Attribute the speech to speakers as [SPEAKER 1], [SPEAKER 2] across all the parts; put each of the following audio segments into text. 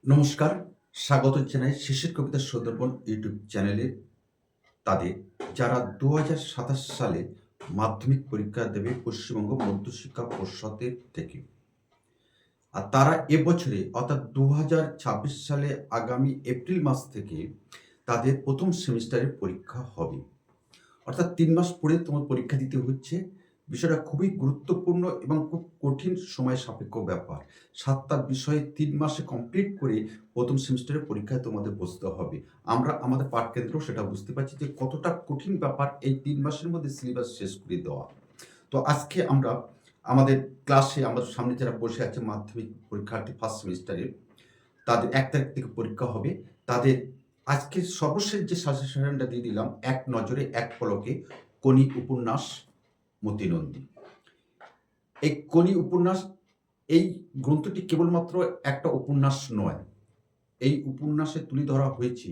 [SPEAKER 1] নমস্কার, স্বাগত জানাই শিশির কবিতা সুন্দরবন ইউটিউব চ্যানেলে তাদের যারা ২০২৭ সালে মাধ্যমিক পরীক্ষা দেবে পশ্চিমবঙ্গ মধ্যশিক্ষা পর্ষদের থেকে। আর তারা এবছরে অর্থাৎ ২০২৬ সালে আগামী এপ্রিল মাস থেকে তাদের ১ম সেমিস্টারের পরীক্ষা হবে। অর্থাৎ ৩ মাস পরে তোমার পরীক্ষা দিতে হচ্ছে। বিষয়টা খুবই গুরুত্বপূর্ণ এবং খুব কঠিন সময় সাপেক্ষ ব্যাপার। ৭ টা বিষয় ৩ মাসে কমপ্লিট করে ১ম সেমিস্টারের পরীক্ষায় তোমাদের বসতে হবে। আমরা আমাদের পাঠকেন্দ্রেও সেটা বুঝতে পারছি যে কতটা কঠিন ব্যাপার এই ৩ মাসের মধ্যে সিলেবাস শেষ করে দেওয়া। তো আজকে আমরা আমাদের ক্লাসে আমাদের সামনে যারা বসে আছে মাধ্যমিক পরীক্ষার্থী ফার্স্ট সেমিস্টারের, তাদের ১ তারিখ থেকে পরীক্ষা হবে। তাদের আজকের সর্বশেষ যে সাজেশনটা দিয়ে দিলাম, 'এক নজরে এক পলকে' কোনি উপন্যাস মতিনন্দী। এই কোনি উপন্যাস, এই গ্রন্থটি কেবলমাত্র একটা উপন্যাস নয়। এই উপন্যাসে তুলে ধরা হয়েছে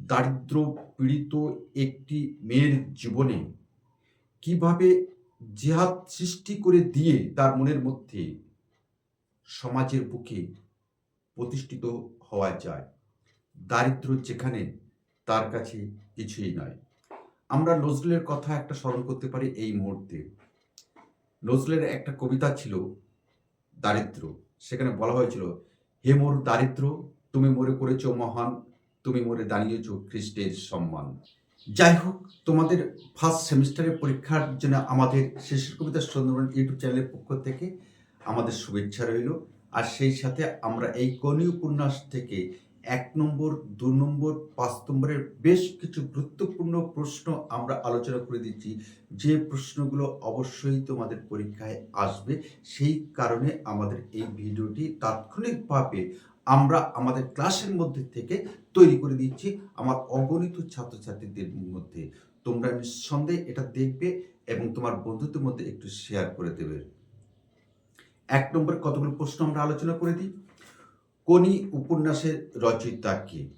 [SPEAKER 1] দারিদ্র পীড়িত একটি মেয়ের জীবনে কিভাবে জেহাদ সৃষ্টি করে দিয়ে তার মনের মধ্যে সমাজের বুকে প্রতিষ্ঠিত হওয়া যায়। দারিদ্র্য যেখানে তার কাছে কিছুই নয়। আমরা নজরুলের কথা একটা স্মরণ করতে পারি এই মুহূর্তে। নজরুলের একটা কবিতা ছিল 'দারিদ্র্য'। সেখানে বলা হয়েছিল, "হে মোর দারিদ্র্য, তুমি মোরে করেছ মহান, তুমি মোরে দানিয়েছ খ্রীষ্টের সম্মান।" যাই হোক, তোমাদের ফার্স্ট সেমিস্টারের পরীক্ষার জন্য আমাদের শিশির কবিতা সুন্দরবন ইউটিউব চ্যানেলের পক্ষ থেকে আমাদের শুভেচ্ছা রইল। আর সেই সাথে আমরা এই কোনি উপন্যাস থেকে ১ নম্বর, ২ নম্বর, ৫ নম্বরের বেশ কিছু গুরুত্বপূর্ণ প্রশ্ন আমরা আলোচনা করে দিচ্ছি। যে প্রশ্নগুলো অবশ্যই তোমাদের পরীক্ষায় আসবে। সেই কারণে আমাদের এই ভিডিওটি তাৎক্ষণিকভাবে আমরা আমাদের ক্লাসের মধ্যে থেকে তৈরি করে দিচ্ছি আমার অগণিত ছাত্রছাত্রীদের মধ্যে। তোমরা নিঃসন্দেহে এটা দেখবে এবং তোমার বন্ধুদের মধ্যে একটু শেয়ার করে দেবে। ১ নম্বরে কতগুলো প্রশ্ন আমরা আলোচনা করে দিই। কোনি উপন্যাসের রচয়িতা কে?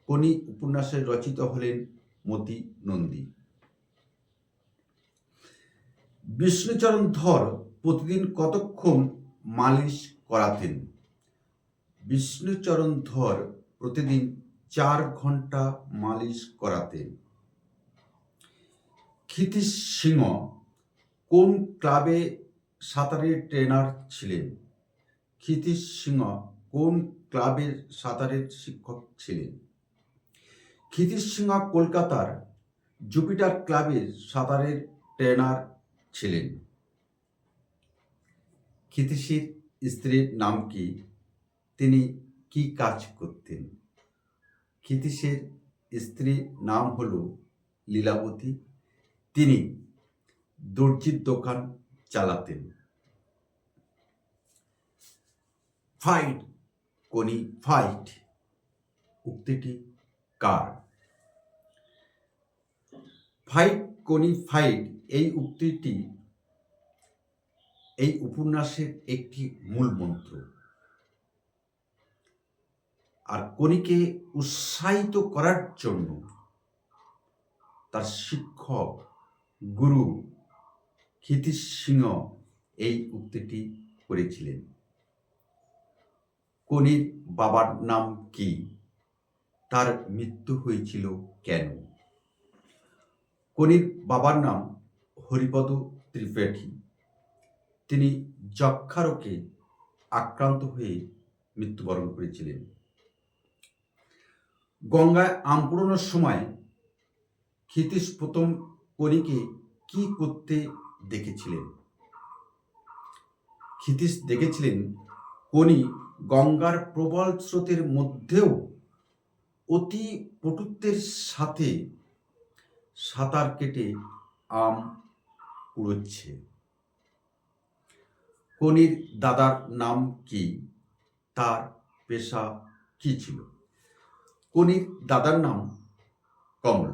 [SPEAKER 1] কোনি উপন্যাসের রচয়িতা হলেন মতি নন্দী। বিষ্ণুচরণ ধর প্রতিদিন কতক্ষণ মালিশ করাতেন? বিষ্ণুচরণ ধর প্রতিদিন ৪ ঘন্টা মালিশ করাতেন। ক্ষিতীশ সিংহ কোন ক্লাবে সাঁতারের ট্রেনার ছিলেন? ক্ষিতীশ সিংহ কোন ক্লাবের সাঁতারের শিক্ষক ছিলেন? ক্ষিতীশ সিংহ কলকাতার জুপিটার ক্লাবের সাঁতারের ট্রেনার ছিলেন। ক্ষিতীশের স্ত্রীর নাম কি? তিনি কি কাজ করতেন? ক্ষিতীশের স্ত্রীর নাম হল লীলাবতী। তিনি দর্জির দোকান চালাতেন। ফাইট কোনি ফাইট উক্তিটি কার? ফাইট কোনি ফাইট এই উক্তিটি এই উপন্যাসের একটি মূল মন্ত্র। আর কোনিকে উৎসাহিত করার জন্য তার শিক্ষক গুরু ক্ষিতীশ সিংহ এই উক্তিটি করেছিলেন। কোনির বাবার নাম কি? তার মৃত্যু হয়েছিল কেন? কোনির বাবার নাম হরিপদ ত্রিপাঠী। তিনি যক্ষা রোগে আক্রান্ত হয়ে মৃত্যুবরণ করেছিলেন। গঙ্গায় আম কুড়োনোর সময় ক্ষিতীশ প্রথম কোনিকে কি করতে দেখেছিলেন? ক্ষিতীশ দেখেছিলেন কোনি গঙ্গার প্রবল স্রোতের মধ্যেও অতি পটুত্বের সাথে সাঁতার কেটে আম কুড়োচ্ছে। কোনির দাদার নাম কি? তার পেশা কি ছিল? কোনির দাদার নাম কমল।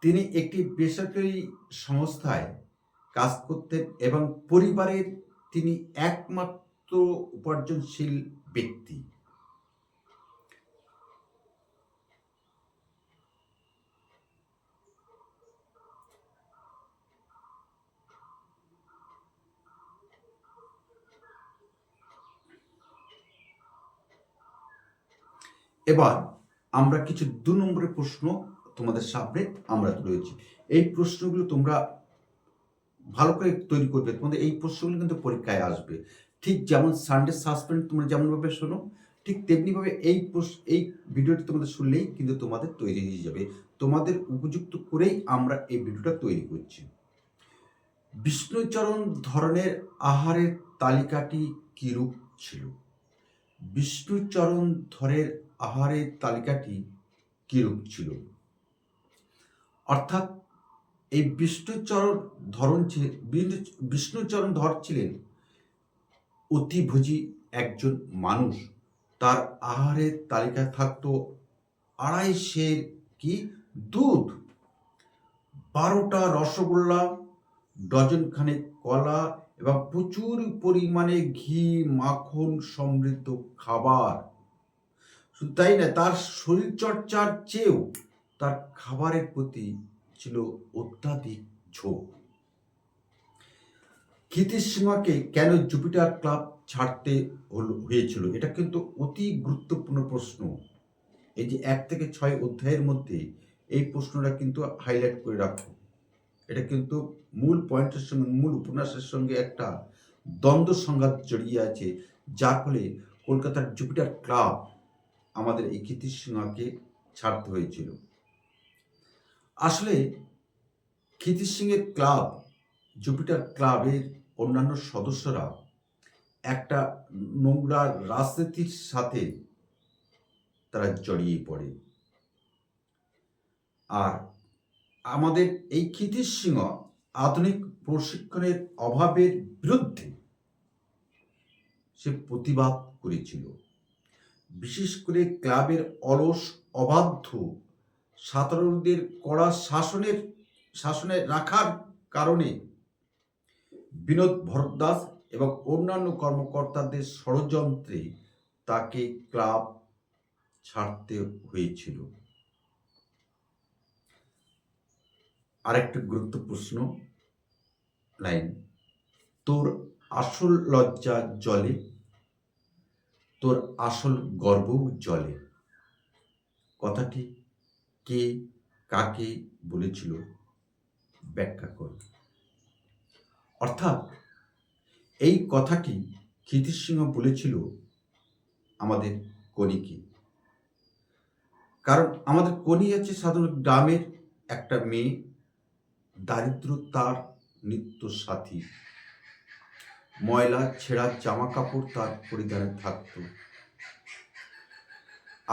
[SPEAKER 1] তিনি একটি বেসরকারি সংস্থায় কাজ করতেন এবং পরিবারের তিনি একমাত্র উপার্জনশীল ব্যক্তি। এবার আমরা কিছু 2 নম্বরের প্রশ্ন তোমাদের সামনে আমরা তুলেছি। এই প্রশ্নগুলো তোমরা ভালো করে তৈরি করবে। তোমাদের এই প্রশ্নগুলো কিন্তু পরীক্ষায় আসবে। ঠিক যেমন সানডে সাসপেন্স তোমরা যেমনভাবে শোনো, ঠিক তেমনিভাবে এই ভিডিওটি তোমাদের শুনলেই কিন্তু তোমাদের তৈরি হয়ে যাবে। তোমাদের উপযুক্ত করেই আমরা এই ভিডিওটা তৈরি করছি। বিষ্ণুচরণ ধরনের আহারের তালিকাটি কিরূপ ছিল? বিষ্ণুচরণ ধরের আহারের তালিকাটি কিরূপ ছিল? অর্থাৎ এই বিষ্ণুচরণ ধর ছিলেন অতিভোজী একজন মানুষ। তার আহারের তালিকায় থাকতো 2.5 সের কি দুধ, 12টা রসগোল্লা, ডজনখানেক কলা এবং প্রচুর পরিমাণে ঘি মাখন সমৃদ্ধ খাবার। শুধু তাই না, তার শরীরচর্চার চেয়েও তার খাবারের প্রতি ছিল অত্যাধিক ঝোঁক। ক্ষিতিশিমাকে কেন জুপিটার ক্লাব ছাড়তে হয়েছিল? এটা কিন্তু অতি গুরুত্বপূর্ণ প্রশ্ন। এই যে 1 থেকে 6 অধ্যায়ের মধ্যে এই প্রশ্নটা কিন্তু হাইলাইট করে রাখো। এটা কিন্তু মূল পয়েন্টের সঙ্গে, মূল উপন্যাসের সঙ্গে একটা দ্বন্দ্ব সংঘাত জড়িয়ে আছে, যার ফলে কলকাতার জুপিটার ক্লাব আমাদের এই ক্ষিতিশিমাকে ছাড়তে হয়েছিল। আসলে ক্ষিতিশিংয়ের ক্লাব, জুপিটার ক্লাবের অন্যান্য সদস্যরা একটা নোংরা রাজনীতির সাথে তারা জড়িয়ে পড়ে। আর আমাদের এই ক্ষিতিশিংহ আধুনিক প্রশিক্ষণের অভাবের বিরুদ্ধে সে প্রতিবাদ করেছিল। বিশেষ করে ক্লাবের অলস অবাধ্য সাধারণদের কড়া শাসনে রাখার কারণে বিনোদ ভরদ্বাজ এবং অন্যান্য কর্মকর্তাদের ষড়যন্ত্রে তাকে ক্লাব ছাড়তে হয়েছিল। আরেকটি গুরুত্ব প্রশ্ন লাইন, তোর আসল লজ্জা জলে, তোর আসল গর্ব জলে। কথাটি কে কাকে বলেছিল ব্যাখ্যা কর। অর্থাৎ এই কথাটি ক্ষিতিশিংহ বলেছিল আমাদের কনিকে। কারণ আমাদের কনি হচ্ছে সাধারণ গ্রামের একটা মেয়ে, দারিদ্র তার নিত্য সাথী, ময়লা ছেঁড়া জামা কাপড় তার পরিধানে থাকত।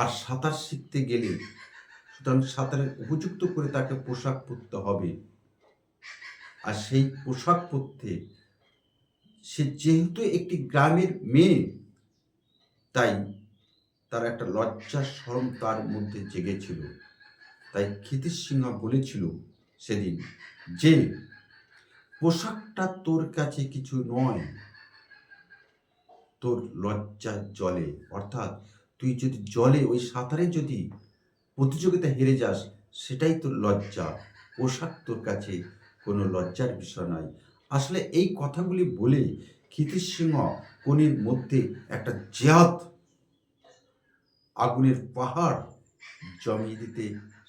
[SPEAKER 1] আর সাঁতার শিখতে গেলে সুতরাং সাঁতারের উপযুক্ত করে তাকে পোশাক পরতে হবে। আর সেই পোশাক পরতে সে যেহেতু একটি গ্রামের মেয়ে, তাই তার একটা লজ্জা শরম তার মধ্যে জেগেছিল। তাই ক্ষিতিশিংহ বলেছিল সেদিন যে পোশাকটা তোর কাছে কিছু নয়, তোর লজ্জা জলে। অর্থাৎ তুই যদি জলে ওই সাঁতারে যদি প্রতিযোগিতা হেরে যাস, সেটাই তোর লজ্জা, পোশাক তোর কাছে কোনো লজ্জার বিষয় নয়। আসলে এই কথাগুলি বলে ক্ষিতিশিংহ কনির মধ্যে একটা জেদ, আগুনের পাহাড় জমিয়ে দিতে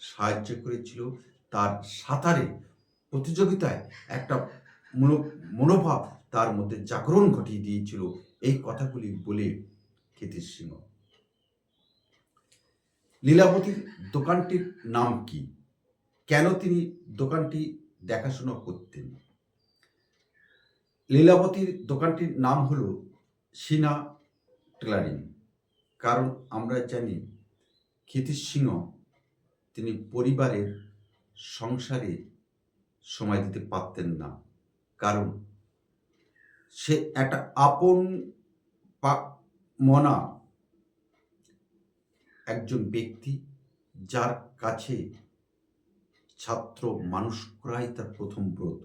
[SPEAKER 1] সাহায্য করেছিল। তার সাঁতারে প্রতিযোগিতায় একটা মনোভাব তার মধ্যে জাগরণ ঘটিয়ে দিয়েছিল এই কথাগুলি বলে ক্ষিতিশিংহ। লীলাবতীর দোকানটির নাম কি? কেন তিনি দোকানটি দেখাশোনা করতেন? লীলাবতীর দোকানটির নাম হলো সিনা টেলারিং। কারণ আমরা জানি ক্ষিতিশিংহ তিনি পরিবারের সংসারে সময় দিতে পারতেন না। কারণ সে একটা আপন মনা একজন ব্যক্তি, যার কাছে ছাত্র মানুষ করাই তার প্রথম ব্রত।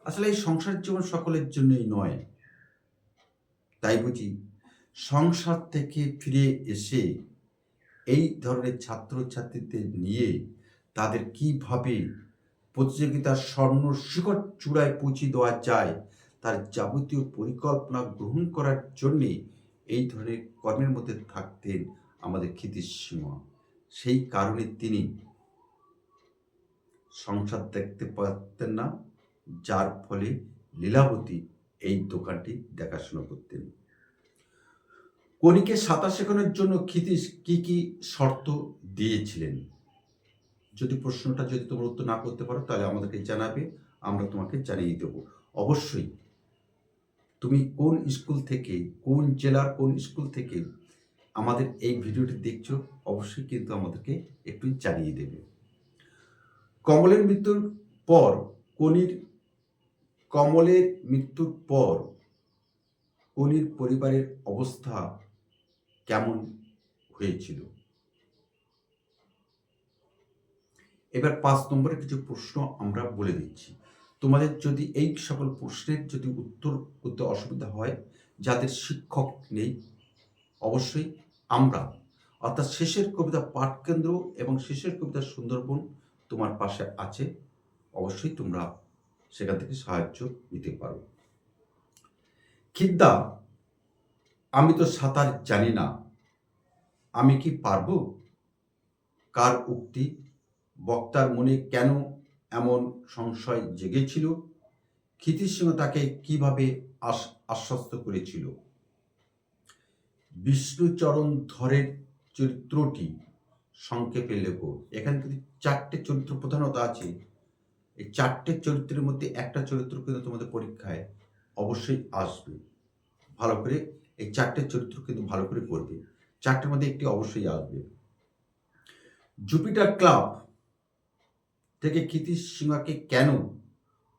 [SPEAKER 1] আসলে এই সংসার জীবন সকলের জন্যই নয়। তাই বুঝি সংসার থেকে ফিরে এসে এই ধরনের ছাত্রছাত্রীদের নিয়ে তাদের কিভাবে প্রতিযোগিতার স্বর্ণ শিখর চূড়ায় পৌঁছে দেওয়া যায়, তার যাবতীয় পরিকল্পনা গ্রহণ করার জন্যে এই ধরনের কর্মের মধ্যে থাকতেন আমাদের ক্ষিতিশ সিংহ। সেই কারণে তিনি সংসার দেখতে পারতেন না, যার ফলে লীলাবতী এই দোকানটি দেখাশোনা করতেন। কণিকে সাঁতার শেখানোর জন্য ক্ষিতিশ কি কি শর্ত দিয়েছিলেন? যদি প্রশ্নটা যদি তোমরা উত্তর না করতে পারো তাহলে আমাদেরকে জানাবে, আমরা তোমাকে জানিয়ে দেব। অবশ্যই তুমি কোন স্কুল থেকে, কোন জেলার কোন স্কুল থেকে আমাদের এই ভিডিওটি দেখছো, অবশ্যই কিন্তু আমাদেরকে একটু জানিয়ে দেবে। কমলের মৃত্যুর পর কমলের মৃত্যুর পর কনির পরিবারের অবস্থা কেমন হয়েছিল? এবার 5 নম্বরের কিছু প্রশ্ন আমরা বলে দিচ্ছি। তোমাদের যদি এই সকল প্রশ্নের যদি উত্তর করতে অসুবিধা হয়, যাদের শিক্ষক নেই, অবশ্যই আমরা অর্থাৎ শেষের কবিতা পাঠকেন্দ্র এবং শেষের কবিতা সুন্দরবন তোমার পাশে আছে। অবশ্যই তোমরা সেখান থেকে সাহায্য নিতে পারো। খিদ্দা, আমি তো সাঁতার জানি না, আমি কি পারবো? কার উক্তি? বক্তার মনে কেন এমন সংশয় জেগেছিল? ক্ষিতিশ সিংহ তাকে কিভাবে আশ্বস্ত করেছিল? বিষ্ণুচরণ ধরের চরিত্রটি সংক্ষেপে লেখো। এখানে কিন্তু 4টে চরিত্র প্রধানত আছে। এই 4টে চরিত্রের মধ্যে একটা চরিত্র কিন্তু তোমাদের পরীক্ষায় অবশ্যই আসবে। ভালো করে এই 4টে চরিত্র কিন্তু ভালো করে পড়বে। 4টের মধ্যে একটি অবশ্যই আসবে। জুপিটার ক্লাব থেকে ক্ষিতিশ সিংহকে কেন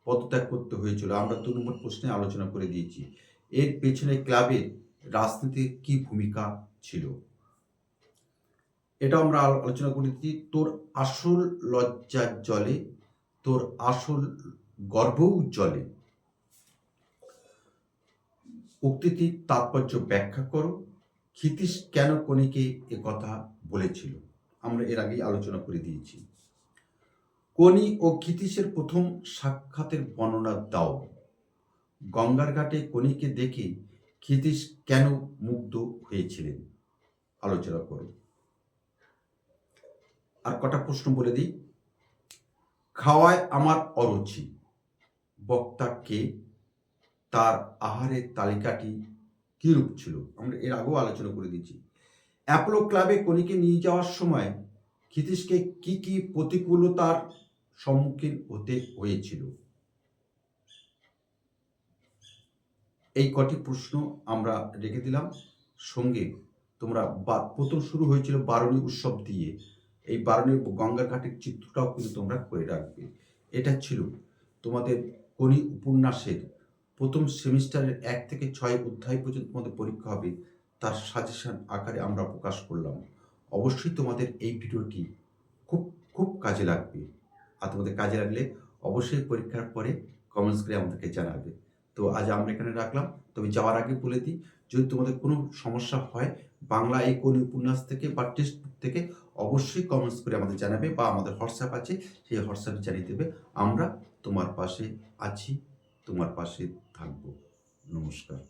[SPEAKER 1] পদত্যাগ করতে হয়েছিল? আমরা 2 নম্বর প্রশ্নে আলোচনা করে দিয়েছি। এর পেছনে ক্লাবের রাজনীতির কি ভূমিকা ছিল? এটা আমরা আলোচনা করেছি। তোর আসল লজ্জা জলে, তোর আসল গর্বও জলে। উক্তিটির তাৎপর্য ব্যাখ্যা করো। ক্ষিতিশ কেন কণিকে কথা বলেছিল? আমরা এর আগেই আলোচনা করে দিয়েছি। কণি ও ক্ষিতিশের প্রথম সাক্ষাতের বর্ণনা দাও। গঙ্গার ঘাটে কণিকে দেখে ক্ষিতিশ কেন মুগ্ধ হয়েছিলেন? আলোচনা করো। আর কটা প্রশ্ন বলে দিই। খাওয়ায় আমার অরুচি, বক্তা কে? তার আহারের তালিকাটি কিরূপ ছিল? আমরা এর আগেও আলোচনা করে দিয়েছি। অ্যাপোলো ক্লাবে কণিকে নিয়ে যাওয়ার সময় ক্ষিতিশকে কি কি প্রতিকূলতার সম্মুখীন হতে হয়েছিল? এই কটি প্রশ্ন আমরা রেখে দিলাম। সঙ্গে তোমরা প্রথম শুরু হয়েছিল বারুণী উৎসব দিয়ে, এই বারুণী গঙ্গার ঘাটের চিত্রটাও কিন্তু তোমরা করে রাখবে। এটা ছিল তোমাদের কণি উপন্যাসের প্রথম সেমিস্টারের 1 থেকে 6 অধ্যায় পর্যন্ত তোমাদের পরীক্ষা হবে, তার সাজেশন আকারে আমরা প্রকাশ করলাম। অবশ্যই তোমাদের এই ভিডিওটি খুব খুব কাজে লাগবে। আর তোমাদের কাজে লাগলে অবশ্যই পরীক্ষার পরে কমেন্টস করে আমাদেরকে জানাবে। তো আজ আমরা এখানে রাখলাম। তবে যাওয়ার আগে বলে দিই, যদি তোমাদের কোনো সমস্যা হয় বাংলা এই কোন উপন্যাস থেকে বা টেক্সট বুক থেকে, অবশ্যই কমেন্টস করে আমাদের জানাবে, বা আমাদের হোয়াটসঅ্যাপ আছে সেই হোয়াটসঅ্যাপে জানিয়ে দেবে। আমরা তোমার পাশে আছি, তোমার পাশে থাকবো। নমস্কার।